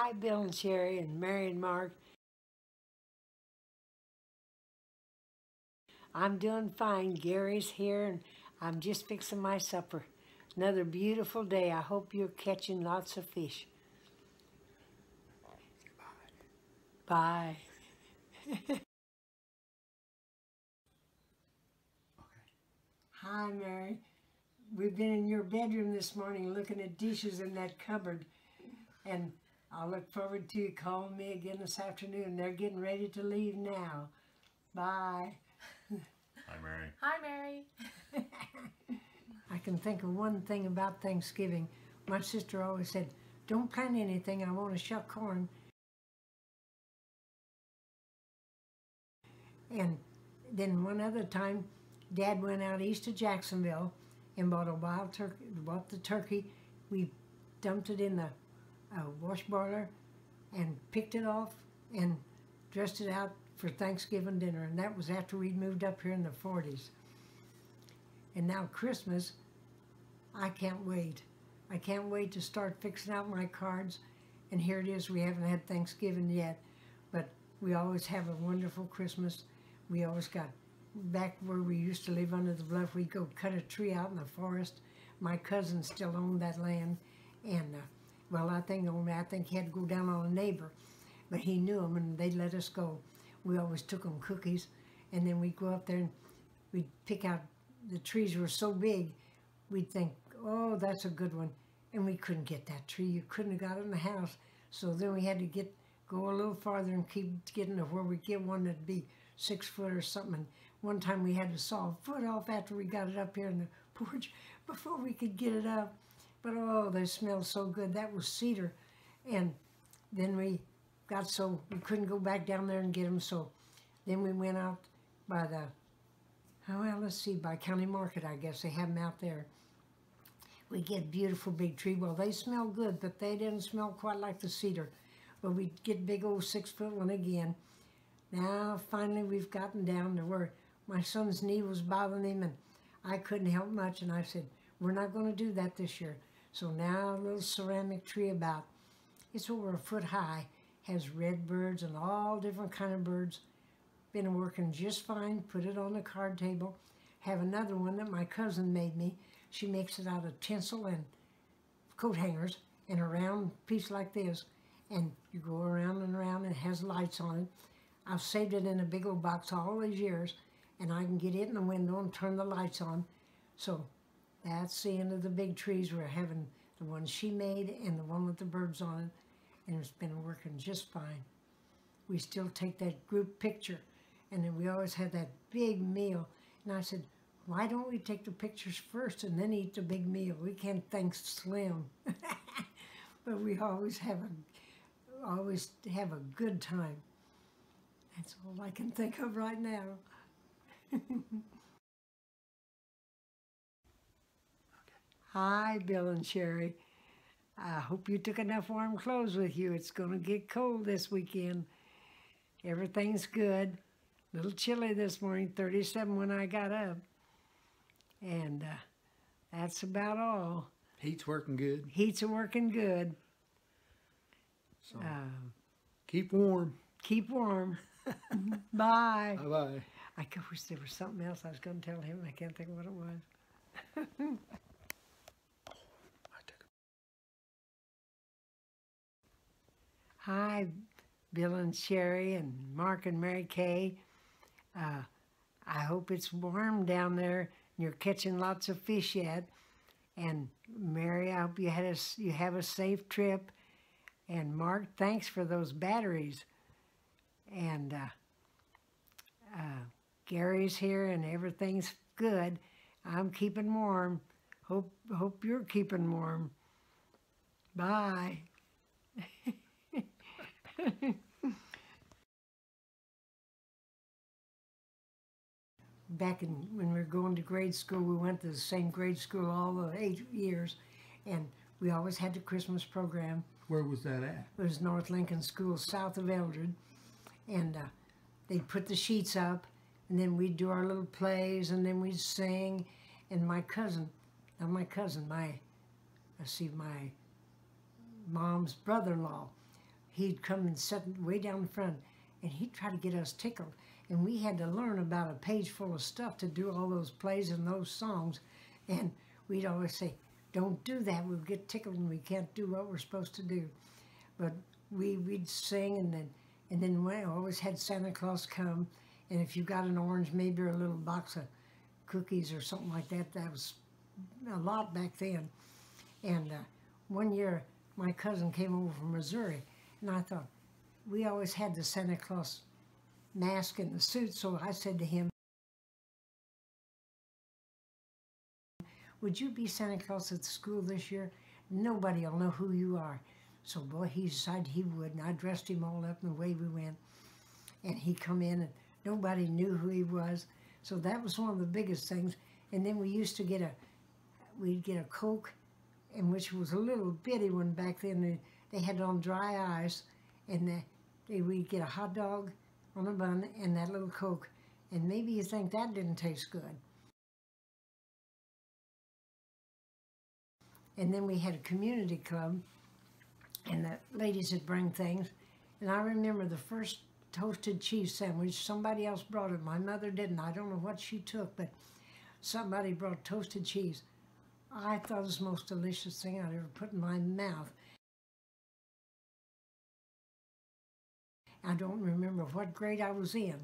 Hi, Bill and Sherry and Mary and Mark. I'm doing fine. Gary's here and I'm just fixing my supper. Another beautiful day. I hope you're catching lots of fish. Bye. Hi, Mary. We've been in your bedroom this morning looking at dishes in that cupboard. And I'll look forward to you calling me again this afternoon. They're getting ready to leave now. Bye. Hi, Mary. Hi, Mary. I can think of one thing about Thanksgiving. My sister always said, don't plant anything, I want to shuck corn. And then one other time, Dad went out east to Jacksonville and bought a wild turkey, bought the turkey. We dumped it in the wash boiler and picked it off and dressed it out for Thanksgiving dinner. And that was after we'd moved up here in the 40s. And now Christmas, I can't wait. I can't wait to start fixing out my cards. And here it is, we haven't had Thanksgiving yet, but we always have a wonderful Christmas. We always got, back where we used to live under the bluff, we'd go cut a tree out in the forest. My cousin still owned that land. And, well, I think he had to go down on a neighbor, but he knew him and they'd let us go. We always took them cookies, and then we'd go up there and we'd pick out, the trees were so big, we'd think, oh, that's a good one. And we couldn't get that tree. You couldn't have got it in the house. So then we had to go a little farther and keep getting to where we get one that'd be 6 foot or something. And one time we had to saw a foot off after we got it up here in the porch before we could get it up. But oh, they smelled so good. That was cedar. And then we got so we couldn't go back down there and get them. So then we went out by the, well, let's see, by County Market, I guess. They have them out there. We get beautiful big tree. Well, they smell good, but they didn't smell quite like the cedar. But we get big old 6 foot one again. Now, finally, we've gotten down to where my son's knee was bothering him, and I couldn't help much. And I said, we're not going to do that this year. So now a little ceramic tree about, it's over a foot high, has red birds and all different kind of birds. Been working just fine. Put it on the card table. Have another one that my cousin made me. She makes it out of tinsel and coat hangers and a round piece like this. And you go around and around and it has lights on it. I've saved it in a big old box all these years, and I can get it in the window and turn the lights on. So that's the end of the big trees. We're having the one she made and the one with the birds on it, and it's been working just fine. We still take that group picture, and then we always have that big meal. And I said, why don't we take the pictures first and then eat the big meal? We can't thank Slim. But we always have a good time. That's all I can think of right now. Hi, Bill and Sherry. I hope you took enough warm clothes with you. It's going to get cold this weekend. Everything's good. A little chilly this morning, 37 when I got up. And that's about all. Heat's working good. Heat's working good. So keep warm. Keep warm. Bye. Bye-bye. I wish there was something else I was going to tell him. I can't think of what it was. Hi, Bill and Sherry and Mark and Mary Kay. I hope it's warm down there and you're catching lots of fish yet. And Mary, I hope you have a safe trip. And Mark, thanks for those batteries. And Gary's here and everything's good. I'm keeping warm. Hope you're keeping warm. Bye. Back when we were going to grade school, we went to the same grade school all the 8 years, and we always had the Christmas program. Where was that at? It was North Lincoln School, south of Eldred, and they'd put the sheets up, and then we'd do our little plays, and then we'd sing, and my mom's brother-in-law he'd come and sit way down front, and he'd try to get us tickled. And we had to learn about a page full of stuff to do all those plays and those songs. And we'd always say, don't do that, we'll get tickled and we can't do what we're supposed to do. But we'd sing, and then we always had Santa Claus come, and if you got an orange, maybe or a little box of cookies or something like that, that was a lot back then. And one year, my cousin came over from Missouri, and I thought, we always had the Santa Claus mask and the suit, so I said to him, would you be Santa Claus at the school this year? Nobody will know who you are. So boy, he decided he would, and I dressed him all up in the way we went. And he come in, and nobody knew who he was. So that was one of the biggest things. And then we used to we'd get a Coke, and which was a little bitty one back then. They had it on dry ice, and we'd get a hot dog on a bun and that little Coke. And maybe you think that didn't taste good. And then we had a community club, and the ladies would bring things. And I remember the first toasted cheese sandwich, somebody else brought it. My mother didn't. I don't know what she took, but somebody brought toasted cheese. I thought it was the most delicious thing I'd ever put in my mouth. I don't remember what grade I was in,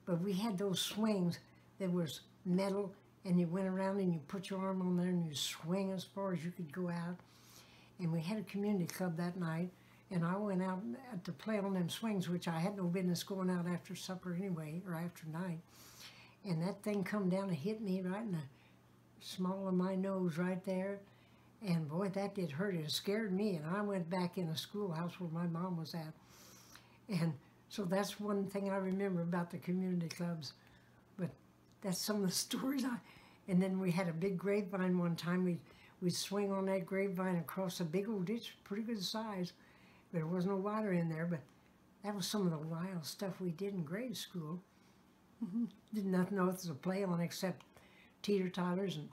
but we had those swings that was metal, and you went around and you put your arm on there and you swing as far as you could go out. And we had a community club that night, and I went out to play on them swings, which I had no business going out after supper anyway, or after night. And that thing come down and hit me right in the small of my nose right there. And boy, that did hurt. It scared me, and I went back in the schoolhouse where my mom was at. And so that's one thing I remember about the community clubs. But that's some of the stories and then we had a big grapevine one time. We'd swing on that grapevine across a big old ditch, pretty good size. There was no water in there, but that was some of the wild stuff we did in grade school. Didn't nothing else to play on except teeter-totters and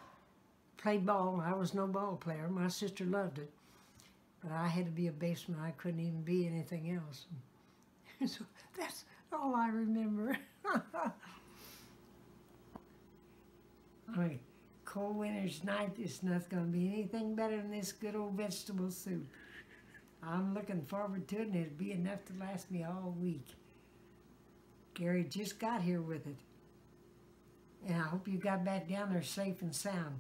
play ball. I was no ball player. My sister loved it. But I had to be a baseman. I couldn't even be anything else. So that's all I remember. On a cold winter's night, it's not going to be anything better than this good old vegetable soup. I'm looking forward to it, and it'll be enough to last me all week. Gary just got here with it. And I hope you got back down there safe and sound.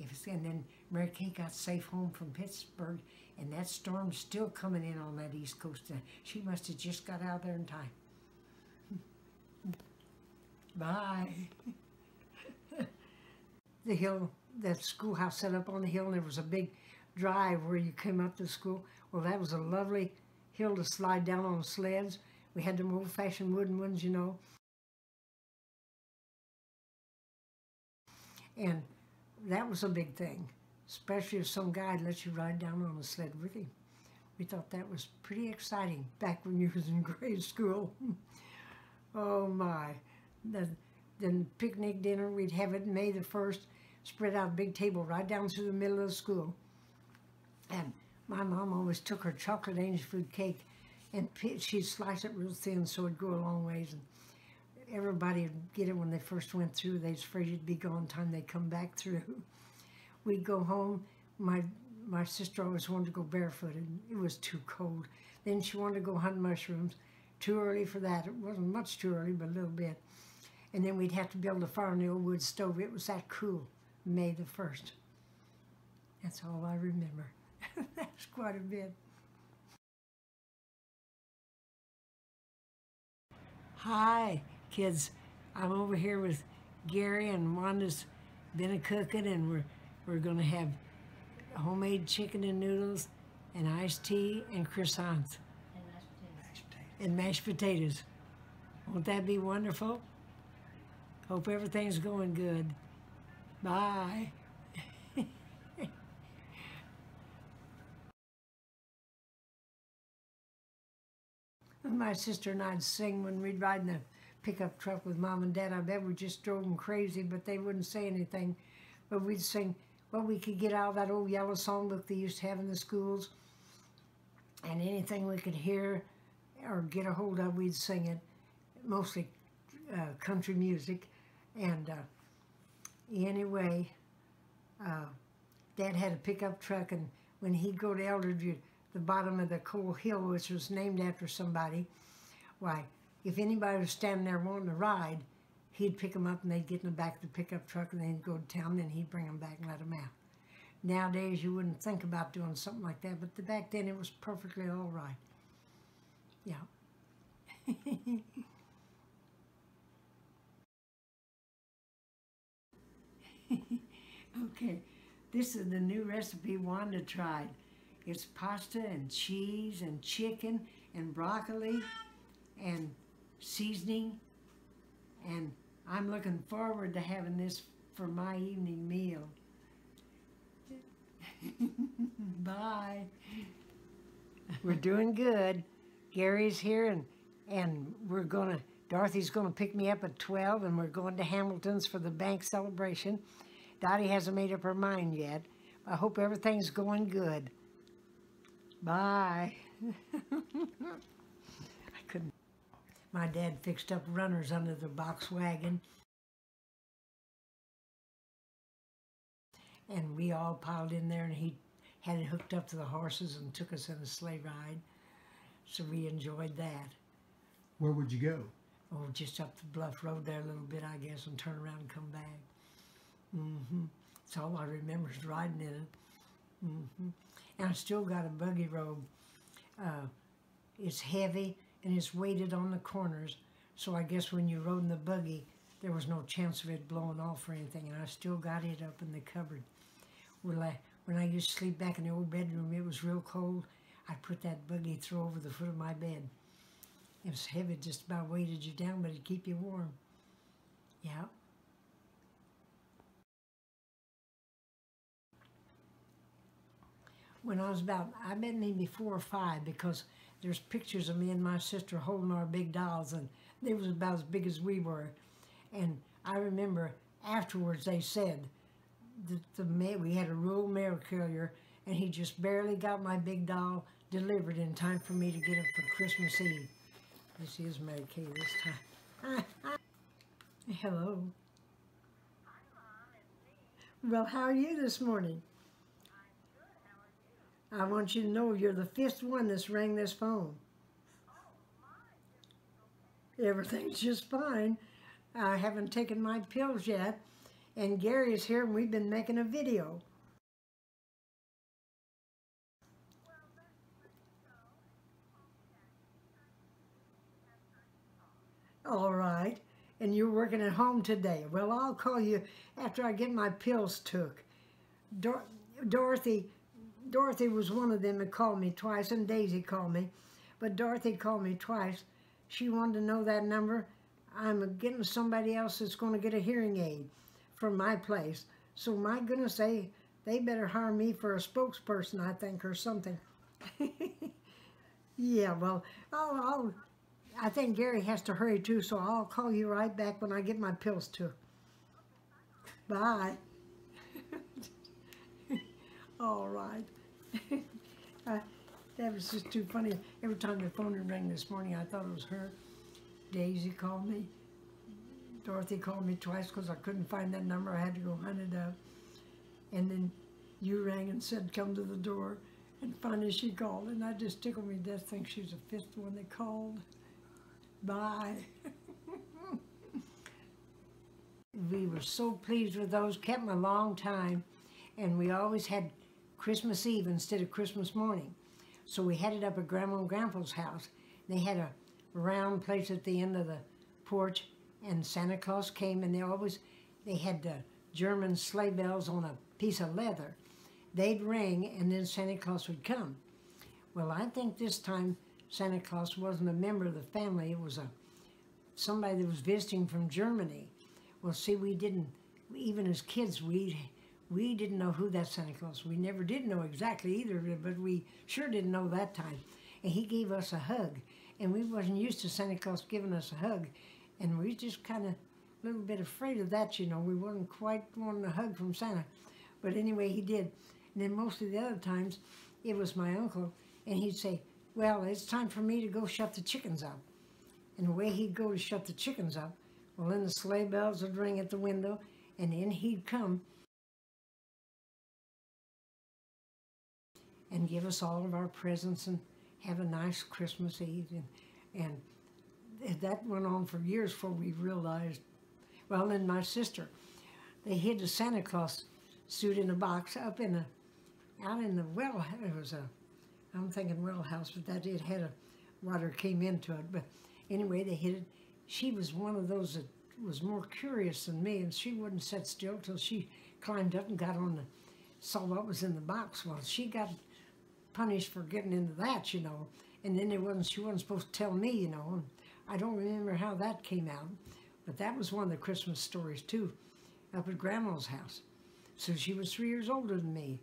And then Mary Kay got safe home from Pittsburgh, and that storm's still coming in on that East Coast. She must have just got out there in time. Bye. The hill, that schoolhouse set up on the hill, and there was a big drive where you came up to school. Well, that was a lovely hill to slide down on sleds. We had them old-fashioned wooden ones, you know. And that was a big thing, especially if some guy let you ride down on a sled with him. We thought that was pretty exciting back when you was in grade school. Oh my. Then picnic dinner, we'd have it May the 1st, spread out a big table right down through the middle of the school. And my mom always took her chocolate angel food cake, and she'd slice it real thin so it'd go a long ways. And everybody would get it when they first went through. They was afraid it'd be gone time they come back through. We'd go home. My sister always wanted to go barefooted. It was too cold. Then she wanted to go hunt mushrooms. Too early for that. It wasn't much too early, but a little bit. And then we'd have to build a fire in the old wood stove. It was that cool, May the 1st. That's all I remember. That's quite a bit. Hi, kids. I'm over here with Gary, and Wanda's been a-cooking, and we're going to have homemade chicken and noodles and iced tea and croissants. And mashed potatoes. Won't that be wonderful? Hope everything's going good. Bye. My sister and I'd sing when we'd ride in the pickup truck with Mom and Dad. I bet we just drove them crazy, but they wouldn't say anything. But we'd sing what we could get out of that old yellow songbook they used to have in the schools. And anything we could hear or get a hold of, we'd sing it, mostly country music. And anyway, Dad had a pickup truck, and when he'd go to Eldred, the bottom of the Coal Hill, which was named after somebody, why, if anybody was standing there wanting to ride, he'd pick them up and they'd get in the back of the pickup truck and they'd go to town, and then he'd bring them back and let them out. Nowadays, you wouldn't think about doing something like that, but back then it was perfectly all right. Yeah. Okay, this is the new recipe Wanda tried. It's pasta and cheese and chicken and broccoli and seasoning, and I'm looking forward to having this for my evening meal. Bye. We're doing good. Gary's here, and Dorothy's gonna pick me up at 12, and we're going to Hamilton's for the bank celebration. Dottie hasn't made up her mind yet. I hope everything's going good. Bye. I couldn't. My dad fixed up runners under the box wagon, and we all piled in there, and he had it hooked up to the horses and took us on a sleigh ride. So we enjoyed that. Where would you go? Oh, just up the bluff road there a little bit, I guess, and turn around and come back. That's all I remember is riding in it. And I still got a buggy robe. It's heavy and it's weighted on the corners, so I guess when you rode in the buggy, there was no chance of it blowing off or anything, and I still got it up in the cupboard. When I used to sleep back in the old bedroom, it was real cold. I'd put that buggy throw over the foot of my bed. It was heavy, just about weighted you down, but it'd keep you warm. Yeah. When I was I bet maybe 4 or 5, because there's pictures of me and my sister holding our big dolls, and they was about as big as we were. And I remember afterwards they said that we had a rural mail carrier, and he just barely got my big doll delivered in time for me to get it for Christmas Eve. This is Mary Kay this time. Hello. Hi, Mom, it's me. Well, how are you this morning? I'm good. How are you? I want you to know you're the 5th one that's rang this phone. Oh, my. Everything's just fine. I haven't taken my pills yet, and Gary's here, and we've been making a video. Well, let's go. All right. And you're working at home today. Well, I'll call you after I get my pills took. Dorothy was one of them that called me twice, and Daisy called me. But Dorothy called me twice. She wanted to know that number. I'm getting somebody else that's going to get a hearing aid from my place. So my goodness, they better hire me for a spokesperson, I think, or something. Yeah, well, I think Gary has to hurry too, so I'll call you right back when I get my pills took. Bye. All right. That was just too funny. Every time the phone would ring this morning, I thought it was her. Daisy called me. Dorothy called me twice because I couldn't find that number. I had to go hunt it up. And then you rang and said, come to the door. And finally she called, and that just tickled me to death. I think she was the 5th one that called. Bye. We were so pleased with those, kept them a long time, and we always had Christmas Eve instead of Christmas morning. So we had it up at Grandma and Grandpa's house. They had a round place at the end of the porch, and Santa Claus came, and they had the German sleigh bells on a piece of leather. They'd ring, and then Santa Claus would come. Well, I think this time Santa Claus wasn't a member of the family. It was somebody that was visiting from Germany. Well, see, we didn't, even as kids, we didn't know who that Santa Claus was. We never did know exactly either, but we sure didn't know that time. And he gave us a hug, and we wasn't used to Santa Claus giving us a hug, and we just kind of a little bit afraid of that, you know. We wasn't quite wanting a hug from Santa, but anyway, he did. And then most of the other times, it was my uncle, and he'd say, well, it's time for me to go shut the chickens up. And the way he'd go to shut the chickens up, well, then the sleigh bells would ring at the window, and in he'd come and give us all of our presents and have a nice Christmas Eve. And that went on for years before we realized. Well, then my sister, they hid the Santa Claus suit in a box up in out in the well. It was I'm thinking well house, but that it had water came into it. But anyway, they hid it. She was one of those that was more curious than me, and she wouldn't sit still till she climbed up and got on saw what was in the box. Well, she got punished for getting into that, you know. And then she wasn't supposed to tell me, you know. And I don't remember how that came out, but that was one of the Christmas stories too, up at Grandma's house. So she was 3 years older than me,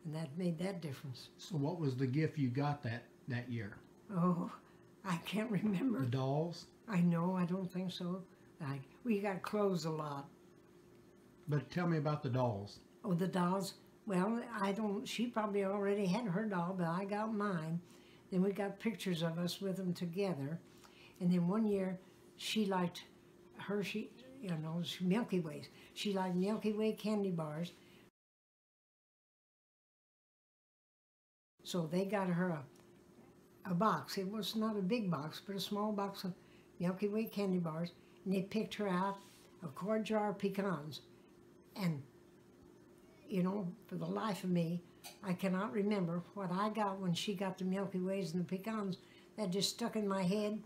and that made that difference. So what was the gift you got that year? Oh, I can't remember. The dolls? I know, I don't think so. We got clothes a lot. But tell me about the dolls. Oh, the dolls? Well, she probably already had her doll, but I got mine. Then we got pictures of us with them together. And then one year, she liked Hershey, Milky Ways. She liked Milky Way candy bars. So they got her a box. It was not a big box, but a small box of Milky Way candy bars. And they picked her out a quart jar of pecans. And, you know, for the life of me, I cannot remember what I got when she got the Milky Ways and the pecans. That just stuck in my head.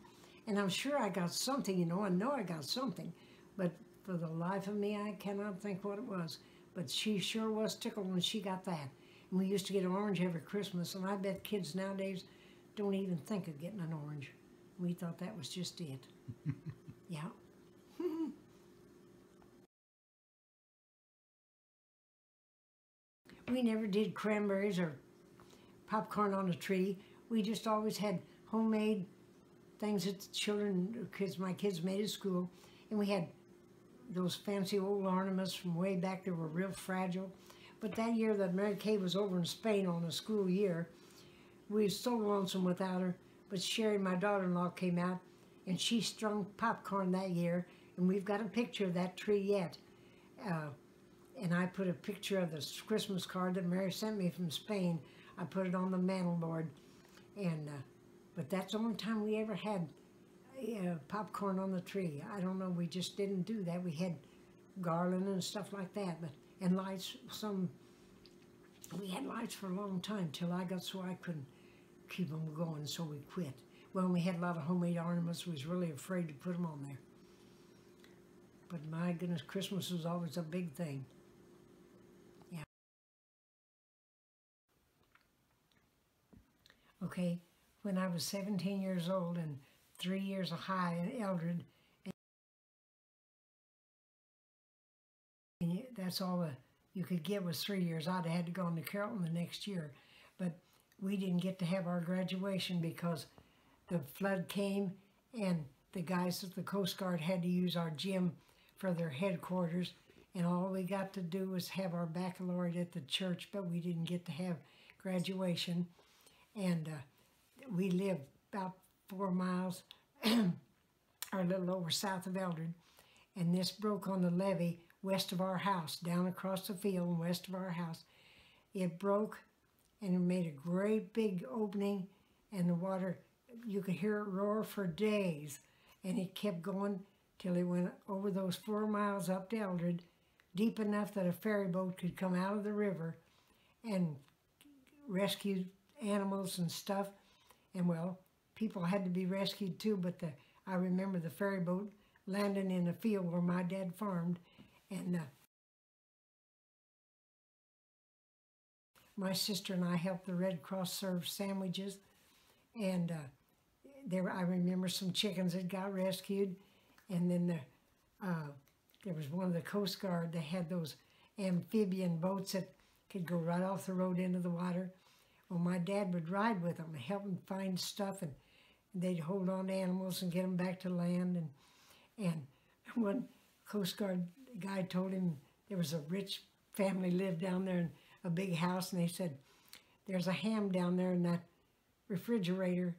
And I'm sure I got something, you know. I know I got something. But for the life of me, I cannot think what it was. But she sure was tickled when she got that. And we used to get an orange every Christmas. And I bet kids nowadays don't even think of getting an orange. We thought that was just it. Yeah. We never did cranberries or popcorn on a tree. We just always had homemade things that my kids made at school. And we had those fancy old ornaments from way back that were real fragile. But that year that Mary Kay was over in Spain on a school year, we were so lonesome without her. But Sherry, my daughter-in-law, came out and she strung popcorn that year. And we've got a picture of that tree yet. And I put a picture of this Christmas card that Mary sent me from Spain. I put it on the mantel board. And, but that's the only time we ever had popcorn on the tree. I don't know, we just didn't do that. We had garland and stuff like that, and lights, we had lights for a long time till I got so I couldn't keep them going, so we quit. Well, we had a lot of homemade ornaments. We was really afraid to put them on there. But my goodness, Christmas was always a big thing. Yeah. Okay, when I was 17 years old and 3 years high in Eldred, and that's all you could get was 3 years. I'd have had to go into Carrollton the next year. But we didn't get to have our graduation because the flood came and the guys at the Coast Guard had to use our gym for their headquarters, and all we got to do was have our baccalaureate at the church, but we didn't get to have graduation. And we lived about 4 miles or a little over south of Eldred, and this broke on the levee west of our house, down across the field and west of our house. It broke and it made a great big opening, and the water, you could hear it roar for days, and it kept going till it went over those 4 miles up to Eldred, deep enough that a ferry boat could come out of the river and rescue animals and stuff. And well, people had to be rescued too, but I remember the ferry boat landing in a field where my dad farmed, and my sister and I helped the Red Cross serve sandwiches, and I remember some chickens that got rescued, and then there was one of the Coast Guard. They had those amphibian boats that could go right off the road into the water. Well, my dad would ride with them and help them find stuff, and they'd hold on to animals and get them back to land. And one Coast Guard guy told him there was a rich family lived down there in a big house, and they said, "There's a ham down there in that refrigerator,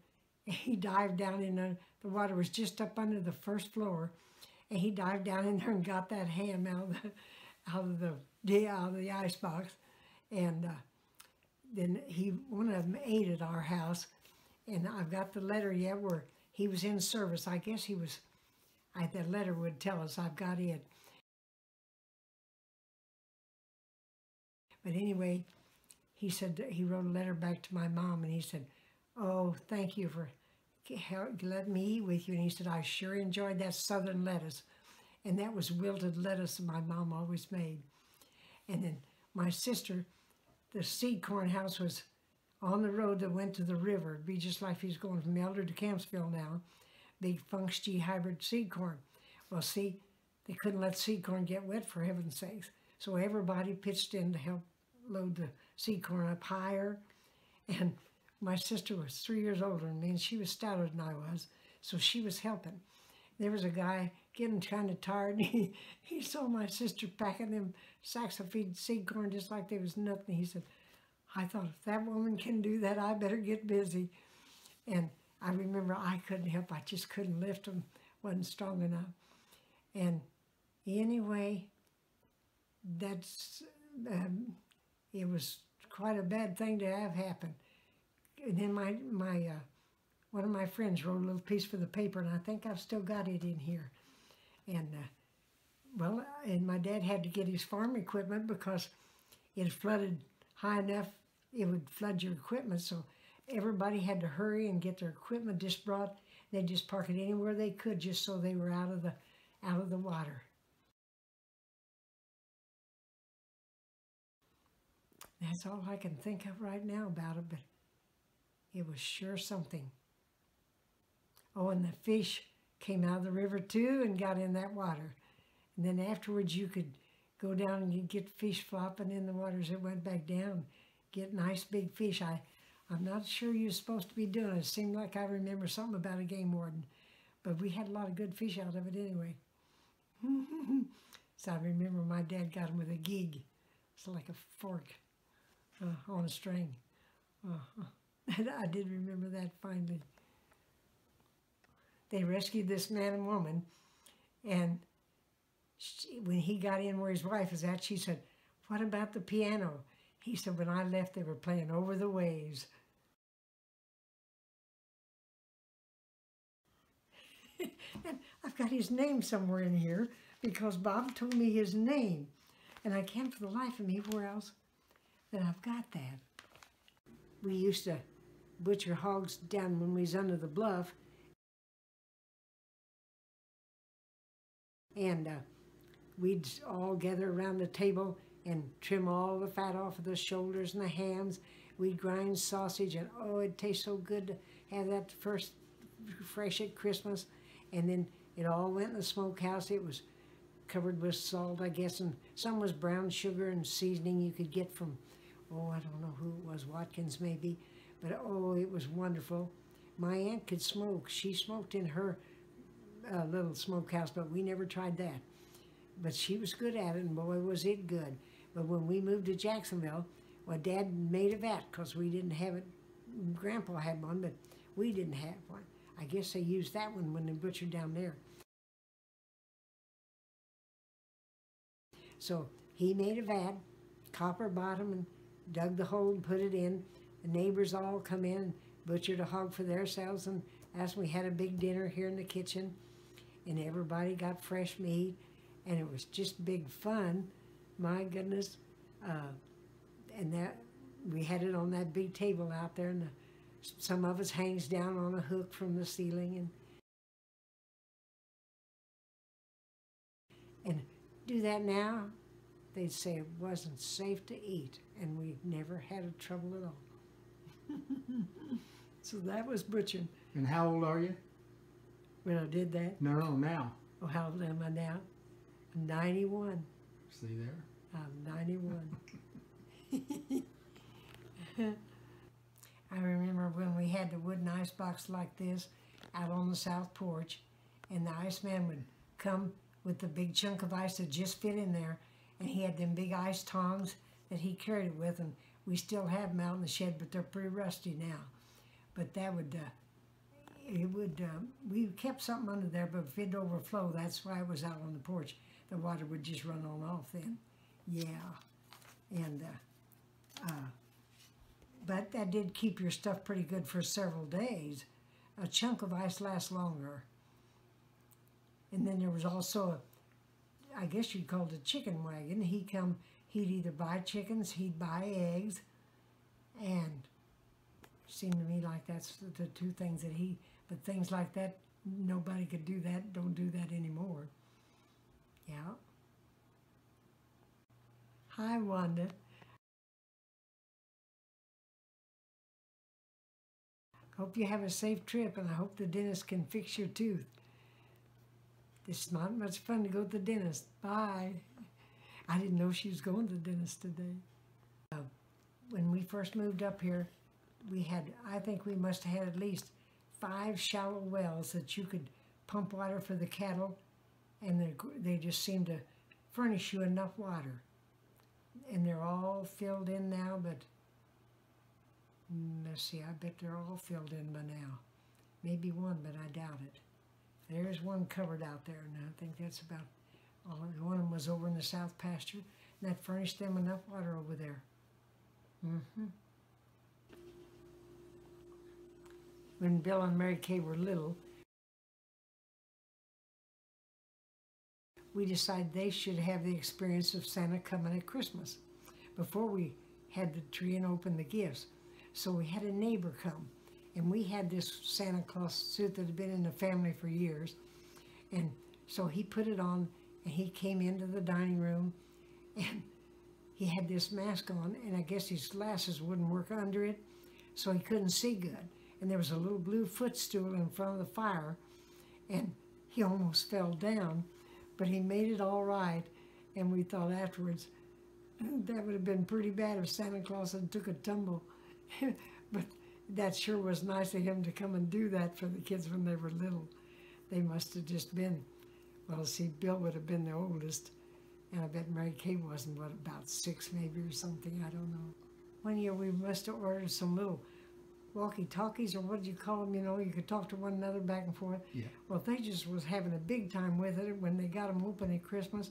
and he dived down in the water was just up under the first floor, and he dived down in there and got that ham out of the ice box, and then one of them ate at our house, and I've got the letter yet where he was in service. I guess he was. The letter would tell us. I've got it. But anyway, he said he wrote a letter back to my mom, and he said, "Oh, thank you for letting me eat with you." And he said, "I sure enjoyed that southern lettuce," and that was wilted lettuce my mom always made. And then my sister, the seed corn house was on the road that went to the river. It'd be just like if he's going from Eldred to Campsville now. Big Funks G hybrid seed corn. Well, see, they couldn't let seed corn get wet, for heaven's sakes. So everybody pitched in to help load the seed corn up higher. And my sister was 3 years older than me, and she was stouter than I was, so she was helping. There was a guy getting kind of tired, and he saw my sister packing them sacks of seed corn just like they was nothing. He said, "I thought, if that woman can do that, I better get busy." And I remember I couldn't help. I just couldn't lift them. Wasn't strong enough. And anyway, that's it was quite a bad thing to have happen. And then one of my friends wrote a little piece for the paper, and I think I've still got it in here. And and my dad had to get his farm equipment because it flooded high enough it would flood your equipment. So everybody had to hurry and get their equipment just brought. They'd just park it anywhere they could, just so they were out of the water. That's all I can think of right now about it, but it was sure something. Oh, and the fish came out of the river too and got in that water. And then afterwards you could go down and you'd get fish flopping in the water as it went back down, get nice big fish. I'm not sure you're supposed to be doing it. It seemed like I remember something about a game warden, but we had a lot of good fish out of it anyway. So I remember my dad got them with a gig. It's like a fork on a string. I did remember that finally. They rescued this man and woman, and when he got in where his wife was at, she said, "What about the piano?" He said, "When I left, they were playing Over the Waves." And I've got his name somewhere in here because Bob told me his name, and I can't for the life of me where else that I've got that. We used to butcher hogs down when we was under the bluff, and we'd all gather around the table and trim all the fat off of the shoulders and the hams. We'd grind sausage, and oh, it tastes so good to have that first fresh at Christmas. And then it all went in the smokehouse. It was covered with salt, I guess, and some was brown sugar and seasoning you could get from, oh, I don't know who it was, Watkins maybe, but oh, it was wonderful. My aunt could smoke. She smoked in her little smokehouse, but we never tried that. But she was good at it, and boy, was it good. But when we moved to Jacksonville, well, Dad made a vat because we didn't have it. Grandpa had one, but we didn't have one. I guess they used that one when they butchered down there. So he made a vat, copper bottom, and dug the hole and put it in. The neighbors all come in and butchered a hog for themselves, and as we had a big dinner here in the kitchen, and everybody got fresh meat, and it was just big fun. My goodness. And that we had it on that big table out there, and some of us hangs down on a hook from the ceiling, and do that now, they'd say it wasn't safe to eat, and we never had a trouble at all. So that was butchering. And how old are you? When I did that? No, now. Oh, how old am I now? I'm 91. See there? I'm 91. I remember when we had the wooden ice box like this out on the south porch, and the iceman would come with the big chunk of ice that just fit in there, and he had them big ice tongs that he carried it with, and we still have them out in the shed, but they're pretty rusty now. but that would, we kept something under there, but if it'd overflow, that's why it was out on the porch. The water would just run on off then. Yeah. And, but that did keep your stuff pretty good for several days. A chunk of ice lasts longer. And then there was also, I guess you'd call it a chicken wagon. He'd either buy chickens, he'd buy eggs, and seemed to me like that's the two things that but things like that, nobody could do that, don't do that anymore. Yeah. Hi, Wanda. Hope you have a safe trip, and I hope the dentist can fix your tooth. It's not much fun to go to the dentist. Bye. I didn't know she was going to the dentist today. When we first moved up here, I think we must have had at least 5 shallow wells that you could pump water for the cattle, and they just seemed to furnish you enough water. And they're all filled in now, but let's see, I bet they're all filled in by now. Maybe one, but I doubt it. There's one covered out there, and I think that's about all. One of them was over in the south pasture, and that furnished them enough water over there. When Bill and Mary Kay were little, we decided they should have the experience of Santa coming at Christmas before we had the tree and opened the gifts. So we had a neighbor come, and we had this Santa Claus suit that had been in the family for years. And so he put it on, and he came into the dining room, and he had this mask on, and I guess his glasses wouldn't work under it, so he couldn't see good. And there was a little blue footstool in front of the fire, and he almost fell down, but he made it all right. And we thought afterwards, that would have been pretty bad if Santa Claus had took a tumble. But that sure was nice of him to come and do that for the kids when they were little. They must have just been, well, see, Bill would have been the oldest, and I bet Mary Kay wasn't, what, about 6 maybe or something, I don't know. One year we must have ordered some little walkie-talkies, or what do you call them, you could talk to one another back and forth. Yeah. Well, they just was having a big time with it when they got them open at Christmas,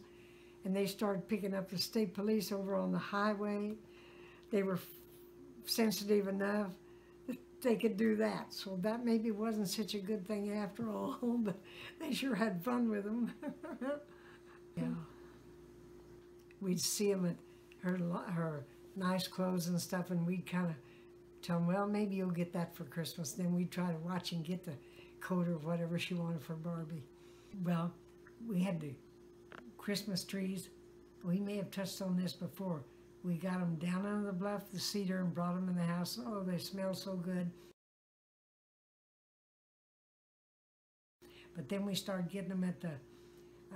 and they started picking up the state police over on the highway. They were sensitive enough that they could do that, so that maybe wasn't such a good thing after all, but they sure had fun with them. Yeah. We'd see them at her nice clothes and stuff, and we'd kind of tell them, well, maybe you'll get that for Christmas. Then we'd try to watch and get the coat or whatever she wanted for Barbie. Well, we had the Christmas trees. We may have touched on this before. We got them down under the bluff, the cedar, and brought them in the house. Oh, they smell so good. But then we started getting them at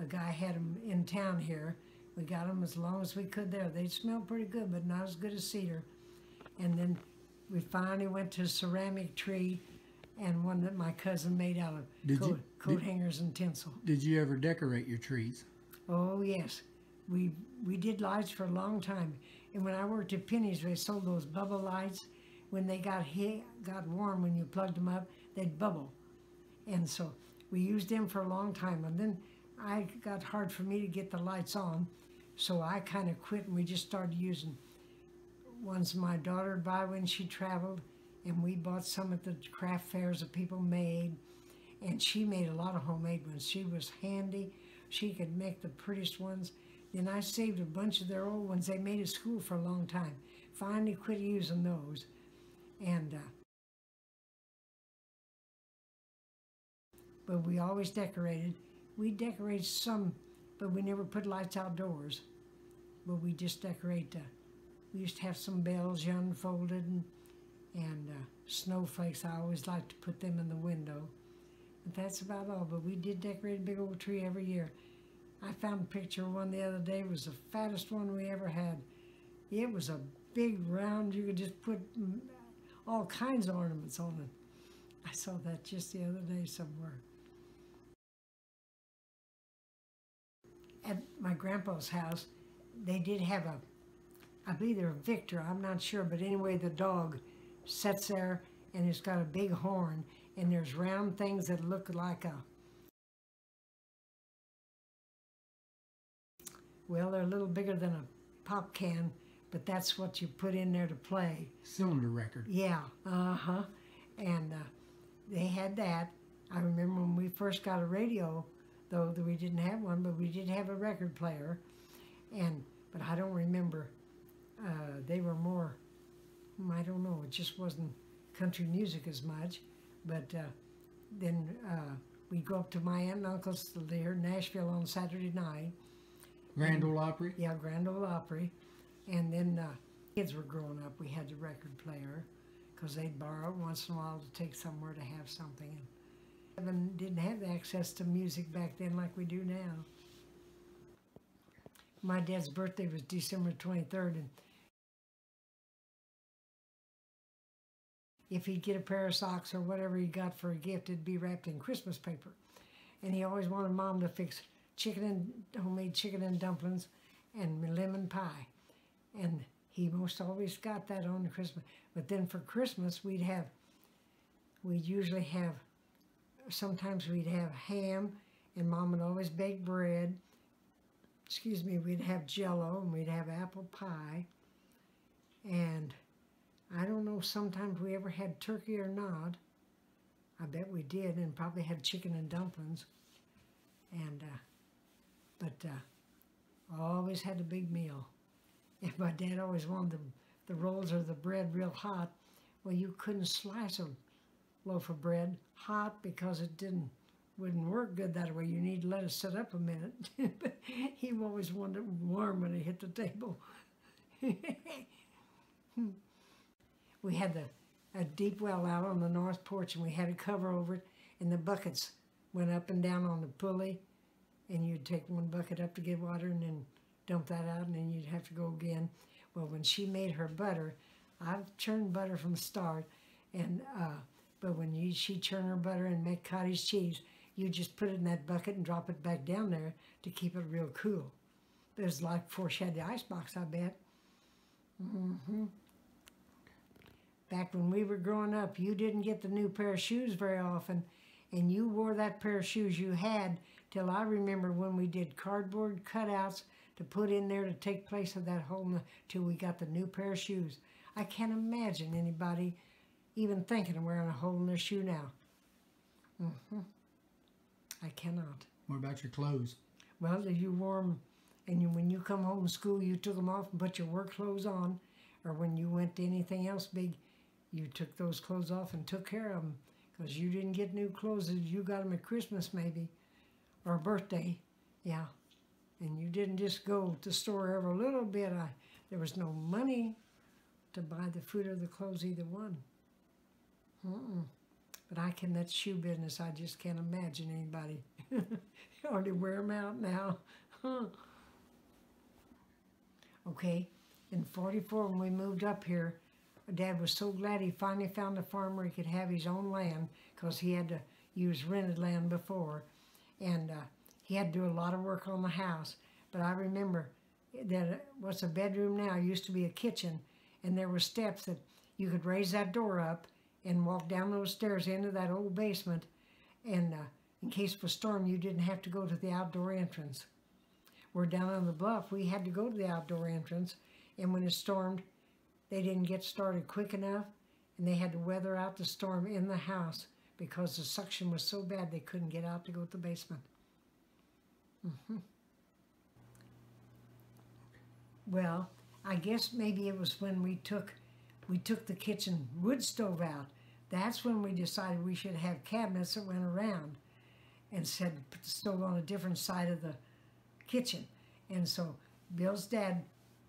a guy had them in town here. We got them as long as we could there. They smelled pretty good, but not as good as cedar. And then we finally went to a ceramic tree, and one that my cousin made out of coat hangers and tinsel. Did you ever decorate your trees? Oh, yes. We did lights for a long time. And when I worked at Penny's, they sold those bubble lights. When they got warm, when you plugged them up, they'd bubble. And so we used them for a long time. And then I got hard for me to get the lights on, so I kind of quit, and we just started using ones my daughter would buy when she traveled, and we bought some at the craft fairs that people made, and she made a lot of homemade ones. She was handy. She could make the prettiest ones. Then I saved a bunch of their old ones they made at school for a long time. Finally quit using those. And but we always decorated. We decorated some, but we never put lights outdoors. But we just decorate. We used to have some bells you unfolded, and snowflakes. I always liked to put them in the window. But that's about all. But we did decorate a big old tree every year. I found a picture of one the other day. It was the fattest one we ever had. It was a big round. You could just put all kinds of ornaments on it. I saw that just the other day somewhere. At my grandpa's house, they did have I believe they're a Victor, I'm not sure, but anyway, the dog sits there, and it's got a big horn, and there's round things that look like a, well, they're a little bigger than a pop can, but that's what you put in there to play. Cylinder record. Yeah, uh-huh. And they had that. I remember when we first got a radio, though that we didn't have one, but we did have a record player. But I don't remember. They were more, I don't know, it just wasn't country music as much. But then we'd go up to my aunt and uncle's there in Nashville on Saturday night. Grand Ole Opry. Yeah, Grand Ole Opry. And then kids were growing up, we had the record player because they'd borrow it once in a while to take somewhere to have something. And didn't have access to music back then like we do now. My dad's birthday was December 23rd, and if he'd get a pair of socks or whatever he got for a gift, it'd be wrapped in Christmas paper. And he always wanted Mom to fix homemade chicken and dumplings and lemon pie. And he most always got that on Christmas. But then for Christmas, we'd usually have, sometimes we'd have ham, and Mom would always bake bread. Excuse me, we'd have Jell-O, and we'd have apple pie. And I don't know, sometimes we ever had turkey or not. I bet we did, and probably had chicken and dumplings. And, but always had a big meal. And my dad always wanted the rolls or the bread real hot. Well, you couldn't slice a loaf of bread hot because it wouldn't work good that way. You need to let it sit up a minute. He always wanted it warm when he hit the table. We had a deep well out on the north porch, and we had a cover over it, and the buckets went up and down on the pulley, and you'd take one bucket up to get water and then dump that out, and then you'd have to go again. Well, when she made her butter, I've churned butter from the start, and but when she churned her butter and make cottage cheese, you just put it in that bucket and drop it back down there to keep it real cool. It was like before she had the icebox, I bet. Mm-hmm. Back when we were growing up, you didn't get the new pair of shoes very often, and you wore that pair of shoes you had till I remember when we did cardboard cutouts to put in there to take place of that hole till we got the new pair of shoes. I can't imagine anybody even thinking of wearing a hole in their shoe now. Mm-hmm. I cannot. What about your clothes? Well, you wore them, and when you come home from school, you took them off and put your work clothes on, or when you went to anything else big, you took those clothes off and took care of them, because you didn't get new clothes. You got them at Christmas maybe, or birthday, yeah. And you didn't just go to the store every little bit. There was no money to buy the food or the clothes, either one. But that shoe business, I just can't imagine anybody. Already wear them out now. Okay, in '44 when we moved up here, Dad was so glad he finally found a farm where he could have his own land, because he had to use rented land before. And he had to do a lot of work on the house. But I remember that what's a bedroom now used to be a kitchen, and there were steps that you could raise that door up and walk down those stairs into that old basement, and in case of a storm, you didn't have to go to the outdoor entrance. We're down on the bluff, we had to go to the outdoor entrance, and when it stormed, they didn't get started quick enough, and they had to weather out the storm in the house because the suction was so bad they couldn't get out to go to the basement. Well, I guess maybe it was when we took the kitchen wood stove out. That's when we decided we should have cabinets that went around, and said put the stove on a different side of the kitchen. And so Bill's dad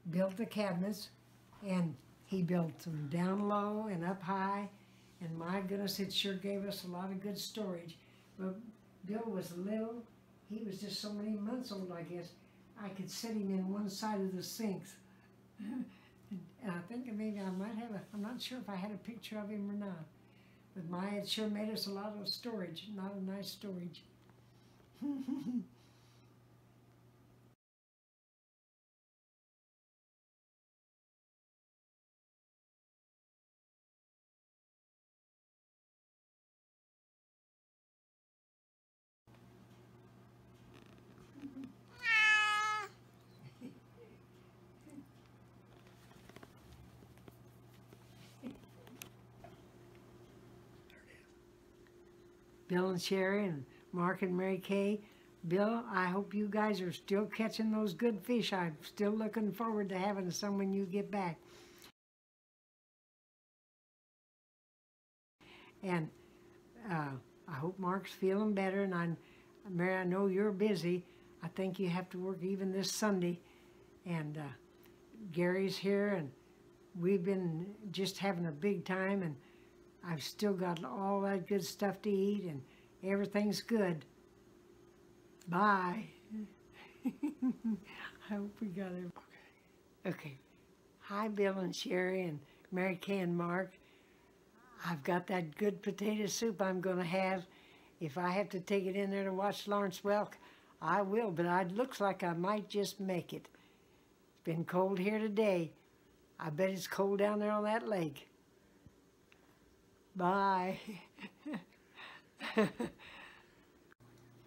built the cabinets, and he built them down low and up high, and my goodness, it sure gave us a lot of good storage. But Bill was little. He was just so many months old, I guess. I could set him in one side of the sinks. And I think maybe I might have I'm not sure if I had a picture of him or not. But it sure made us a lot of storage, not a nice storage. Bill and Sherry and Mark and Mary Kay. Bill, I hope you guys are still catching those good fish. I'm still looking forward to having some when you get back. And I hope Mark's feeling better. And Mary, I know you're busy. I think you have to work even this Sunday. And Gary's here, and we've been just having a big time. And I've still got all that good stuff to eat, and everything's good. Bye. I hope we got it. Okay. Hi, Bill and Sherry and Mary Kay and Mark. I've got that good potato soup I'm going to have. If I have to take it in there to watch Florence Welk, I will, but it looks like I might just make it. It's been cold here today. I bet it's cold down there on that lake. Bye.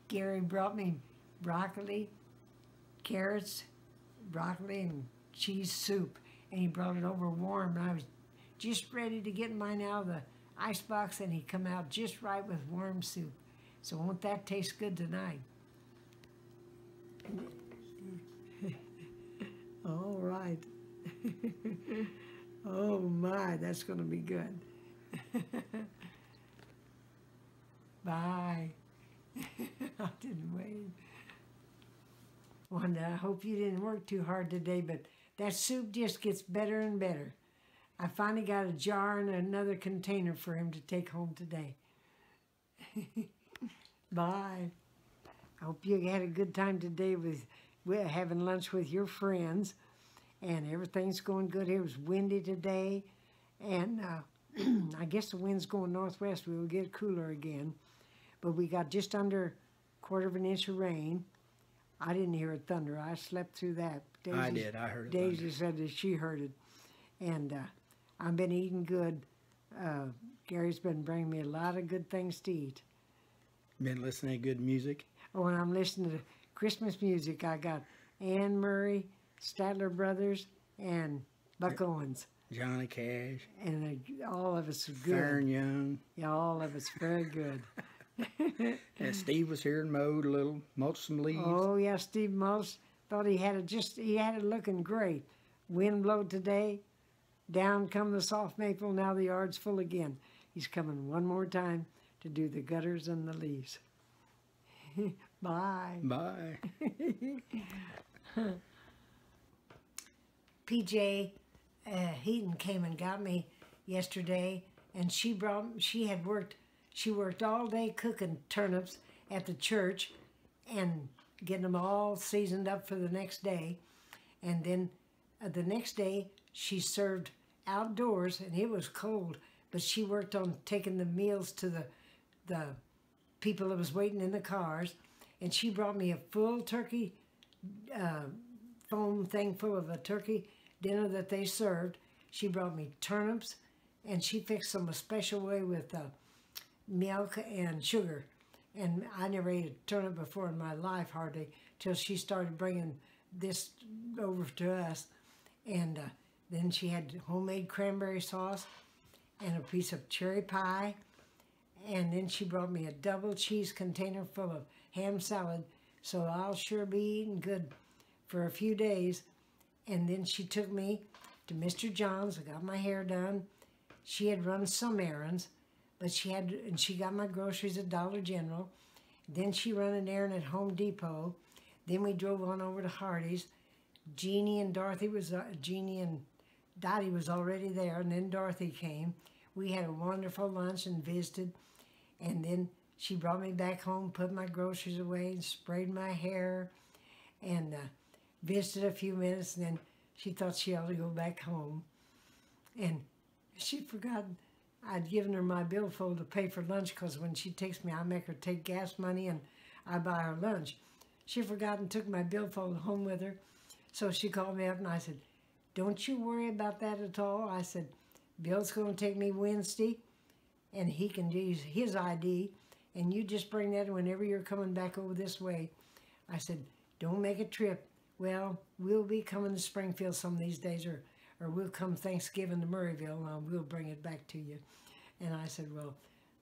Gary brought me broccoli, carrots, broccoli, and cheese soup, and he brought it over warm, and I was just ready to get mine out of the icebox, and he come out just right with warm soup. So won't that taste good tonight? All right. Oh my, that's going to be good. Bye. I didn't wait. Wanda, I hope you didn't work too hard today, but that soup just gets better and better. I finally got a jar and another container for him to take home today. Bye. I hope you had a good time today with having lunch with your friends, and everything's going good here. It was windy today, and I guess the wind's going northwest. We will get cooler again, but we got just under a quarter of an inch of rain. I didn't hear it thunder. I slept through that. Daisy, I did. I heard it. Daisy said that she heard it, and I've been eating good. Gary's been bringing me a lot of good things to eat. Been listening to good music. Oh, and I'm listening to Christmas music. I got Ann Murray, Statler Brothers, and Buck Owens. Johnny Cash. And all of us are good. Fern Young. Yeah, all of us very good. And Steve was here and mowed a little, mulched some leaves. Oh, yeah, Steve Mulch thought he had it looking great. Wind blowed today. Down come the soft maple. Now the yard's full again. He's coming one more time to do the gutters and the leaves. Bye. Bye. PJ Heaton came and got me yesterday, and she worked all day cooking turnips at the church and getting them all seasoned up for the next day. And then the next day she served outdoors, and it was cold, but she worked on taking the meals to the people that was waiting in the cars. And she brought me a full turkey foam thing full of a turkey dinner that they served. She brought me turnips, and she fixed them a special way with milk and sugar. And I never ate a turnip before in my life, hardly, till she started bringing this over to us. And then she had homemade cranberry sauce and a piece of cherry pie. And then she brought me a double cheese container full of ham salad. So I'll sure be eating good for a few days. And then she took me to Mr. John's. I got my hair done. She had run some errands, but she got my groceries at Dollar General. Then she ran an errand at Home Depot. Then we drove on over to Hardee's. Jeannie and Dottie was already there, and then Dorothy came. We had a wonderful lunch and visited, and then she brought me back home, put my groceries away, and sprayed my hair, and visited a few minutes, and then she thought she ought to go back home. And she forgot I'd given her my billfold to pay for lunch, because when she takes me, I make her take gas money, and I buy her lunch. She forgot and took my billfold home with her. So she called me up, and I said, "Don't you worry about that at all." I said, "Bill's going to take me Wednesday, and he can use his ID, and you just bring that whenever you're coming back over this way." I said, "Don't make a trip. Well, we'll be coming to Springfield some of these days, or we'll come Thanksgiving to Murrayville, and we'll bring it back to you." And I said, "Well,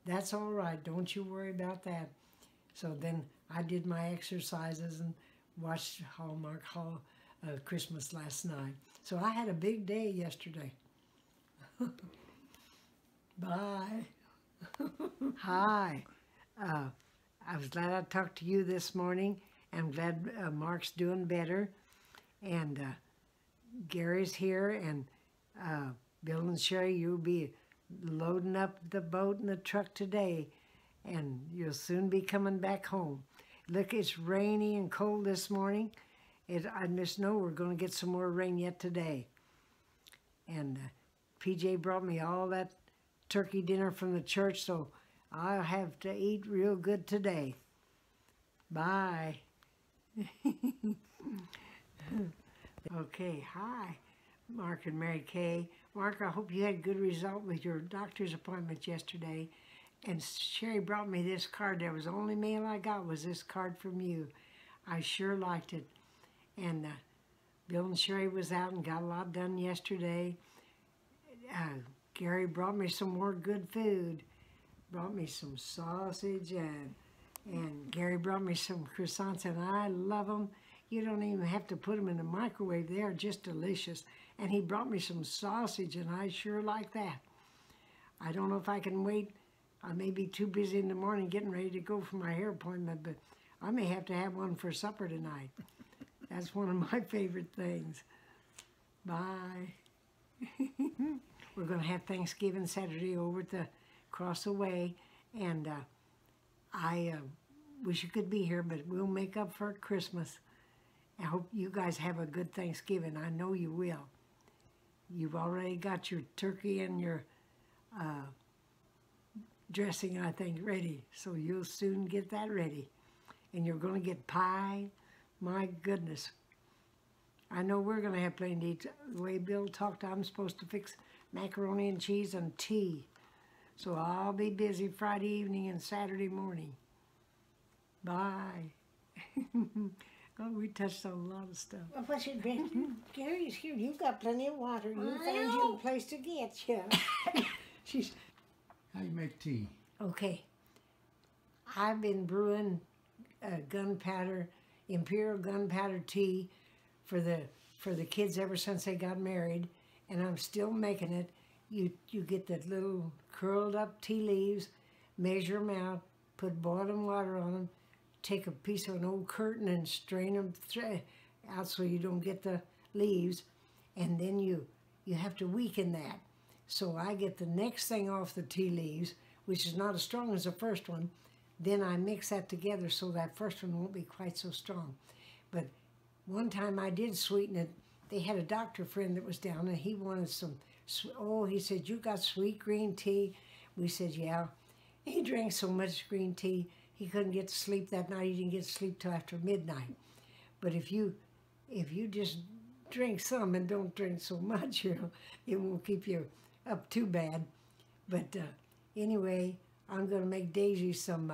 That's all right. Don't you worry about that. So then I did my exercises and watched Hallmark Christmas last night. So I had a big day yesterday. Bye. Hi. I was glad I talked to you this morning. I'm glad Mark's doing better. And Gary's here. And Bill and Sherry, you'll be loading up the boat and the truck today. And you'll soon be coming back home. Look, it's rainy and cold this morning. I just know we're going to get some more rain yet today. And PJ brought me all that turkey dinner from the church, so I'll have to eat real good today. Bye. Okay, hi, Mark and Mary Kay. Mark, I hope you had a good result with your doctor's appointment yesterday. And Sherry brought me this card. That was the only mail I got was this card from you. I sure liked it. And Bill and Sherry was out and got a lot done yesterday. Gary brought me some more good food. Brought me some sausage and Gary brought me some croissants, and I love them. You don't even have to put them in the microwave. They are just delicious. And he brought me some sausage, and I sure like that. I don't know if I can wait. I may be too busy in the morning getting ready to go for my hair appointment, but I may have to have one for supper tonight. That's one of my favorite things. Bye. We're going to have Thanksgiving Saturday over at the across the way, and I wish you could be here, but we'll make up for Christmas. I hope you guys have a good Thanksgiving. I know you will. You've already got your turkey and your dressing, I think, ready, so you'll soon get that ready. And you're going to get pie. My goodness. I know we're going to have plenty to eat. The way Bill talked, I'm supposed to fix macaroni and cheese and tea. So I'll be busy Friday evening and Saturday morning. Bye. Oh, we touched on a lot of stuff. Well, what's your drink? Gary's here. You've got plenty of water. You I found know. you a place to get you. She's How you make tea? okay. I've been brewing imperial gunpowder tea for the kids ever since they got married, and I'm still making it. You get the little curled up tea leaves, measure them out, put boiling water on them, take a piece of an old curtain and strain them out so you don't get the leaves, and then you have to weaken that. So I get the next thing off the tea leaves, which is not as strong as the first one. Then I mix that together so that first one won't be quite so strong. But one time I did sweeten it. They had a doctor friend that was down, and he wanted some, he said, you got sweet green tea? We said, yeah. He drank so much green tea, he couldn't get to sleep that night. He didn't get to sleep till after midnight. But if you just drink some and don't drink so much, it won't keep you up too bad. But anyway, I'm going to make Daisy some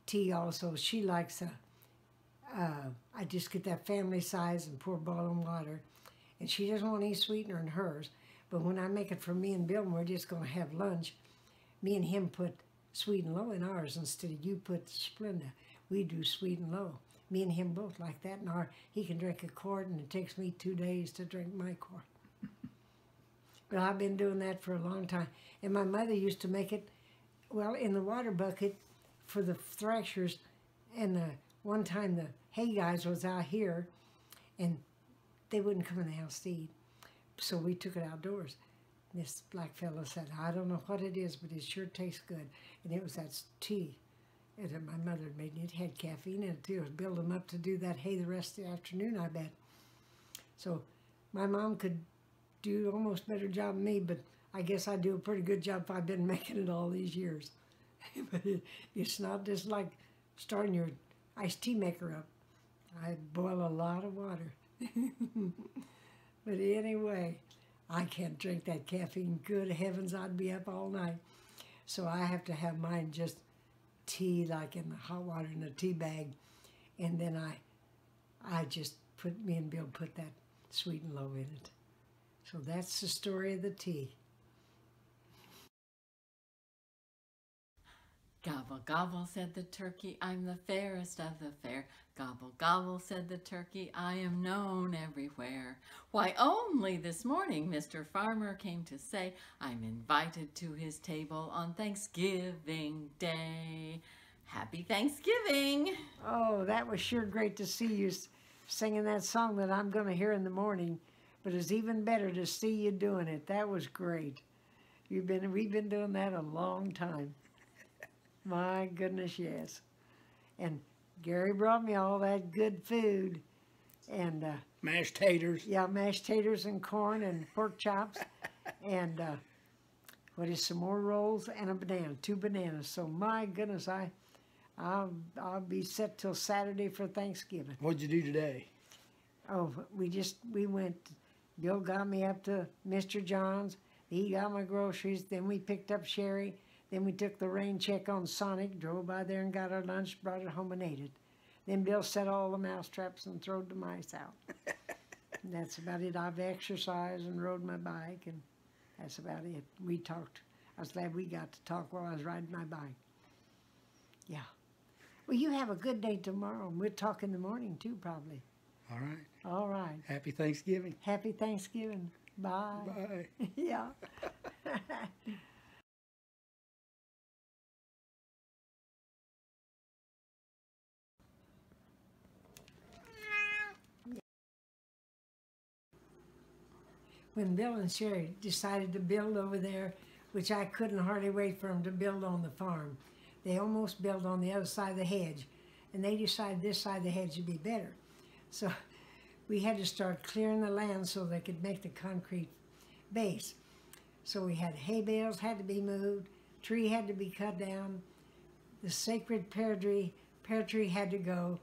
tea also. She likes I just get that family size and pour boiling water. And she doesn't want any sweetener in hers. But when I make it for me and Bill, and we're just going to have lunch, me and him put sweet and low in ours instead of you put Splenda. We do sweet and low. Me and him both like that. And he can drink a quart, and it takes me 2 days to drink my quart. But I've been doing that for a long time. And my mother used to make it, well, in the water bucket for the thrashers. And one time the hay guys was out here, and they wouldn't come in the house to eat. So we took it outdoors. This black fellow said, I don't know what it is, but it sure tastes good. And it was that tea that my mother had made. And it had caffeine in it, too. It was building up to do that hay the rest of the afternoon, I bet. So my mom could do almost better job than me, but I guess I do a pretty good job if I've been making it all these years. But it's not just like starting your iced tea maker up. I boil a lot of water. But anyway, I can't drink that caffeine. Good heavens, I'd be up all night. So I have to have mine just tea, like in the hot water in a tea bag. And then me and Bill put that sweet and low in it. So that's the story of the tea. Gobble, gobble, said the turkey, I'm the fairest of the fair. Gobble, gobble, said the turkey, I am known everywhere. Why, only this morning Mr. Farmer came to say I'm invited to his table on Thanksgiving Day. Happy Thanksgiving! Oh, that was sure great to see you singing that song that I'm going to hear in the morning. But it's even better to see you doing it. That was great. We've been doing that a long time. My goodness, yes. And Gary brought me all that good food. And Mashed taters. yeah, mashed taters and corn and pork chops. And what is some more rolls and a banana, 2 bananas. So my goodness, I'll be set till Saturday for Thanksgiving. What'd you do today? Oh, we went, Bill got me up to Mr. John's. He got my groceries. Then we picked up Sherry. Then we took the rain check on Sonic, drove by there and got our lunch, brought it home and ate it. Then Bill set all the mouse traps and throwed the mice out. And that's about it. I've exercised and rode my bike, and that's about it. We talked. I was glad we got to talk while I was riding my bike. Yeah. Well, you have a good day tomorrow, and we'll talk in the morning too, probably. All right. All right. Happy Thanksgiving. Happy Thanksgiving. Bye. Bye. Yeah. When Bill and Sherry decided to build over there, which I couldn't hardly wait for them to build on the farm, they almost built on the other side of the hedge, and they decided this side of the hedge would be better. So we had to start clearing the land so they could make the concrete base. So we had hay bales had to be moved, tree had to be cut down, the sacred pear tree had to go,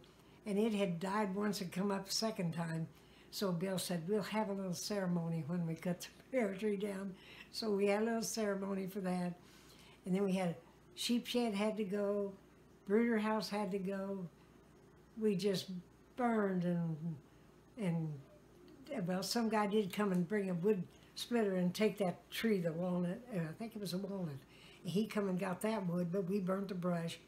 and it had died once and come up a second time. So Bill said, we'll have a little ceremony when we cut the pear tree down. So we had a little ceremony for that. And then we had sheep shed had to go, brooder house had to go. We just burned and well, some guy did come and bring a wood splitter and take that tree, the walnut, I think it was a walnut. And he come and got that wood, but we burnt the brush.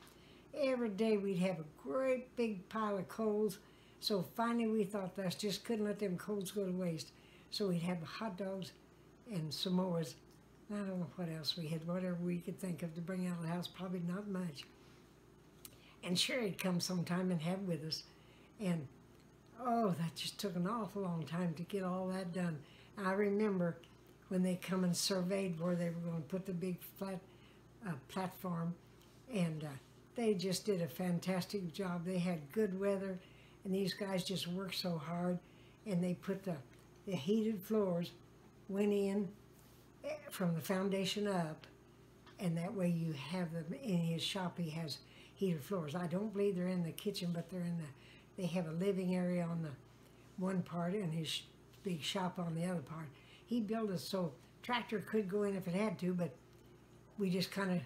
Every day we'd have a great big pile of coals. So finally we thought that just couldn't let them coals go to waste. So we'd have hot dogs and Samoas. I don't know what else we had, whatever we could think of to bring out of the house, probably not much. And Sherry'd come sometime and have with us. And oh, that just took an awful long time to get all that done. I remember when they come and surveyed where they were going to put the big flat platform, and they just did a fantastic job. They had good weather, and these guys just worked so hard, and they put the heated floors, went in from the foundation up, and that way you have them in his shop. He has heated floors. I don't believe they're in the kitchen, but they're in they have a living area on the one part and his big shop on the other part. He built it so tractor could go in if it had to, but we just kind of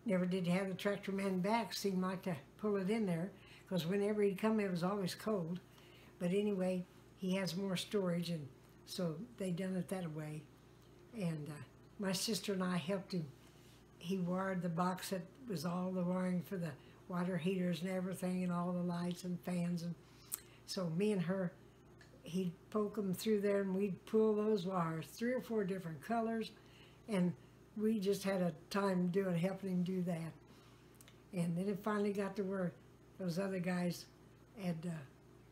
never did have the tractor man back, seemed like to pull it in there, because whenever he'd come it was always cold. But anyway, he has more storage, and so they done it that way. And my sister and I helped him. He wired the box that was all the wiring for the water heaters and everything, and all the lights and fans. And so me and her, he'd poke them through there, and we'd pull those wires, 3 or 4 different colors, and we just had a time helping him do that. And then it finally got to where those other guys had,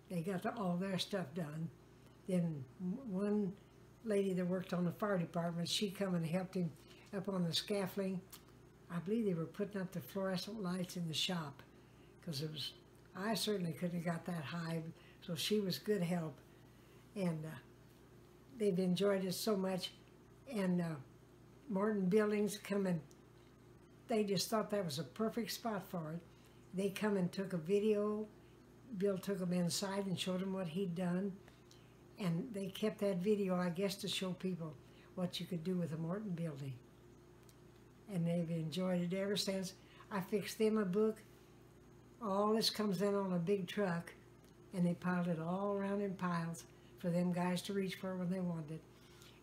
they got all their stuff done. Then one lady that worked on the fire department, she come and helped him up on the scaffolding. I believe they were putting up the fluorescent lights in the shop, because I certainly couldn't have got that high, so she was good help. And they've enjoyed it so much. And Morton Buildings come and they just thought that was a perfect spot for it. They come and took a video. Bill took them inside and showed them what he'd done. And they kept that video, I guess, to show people what you could do with a Morton building. And they've enjoyed it ever since. I fixed them a book. All this comes in on a big truck, and they piled it all around in piles for them guys to reach for when they wanted it.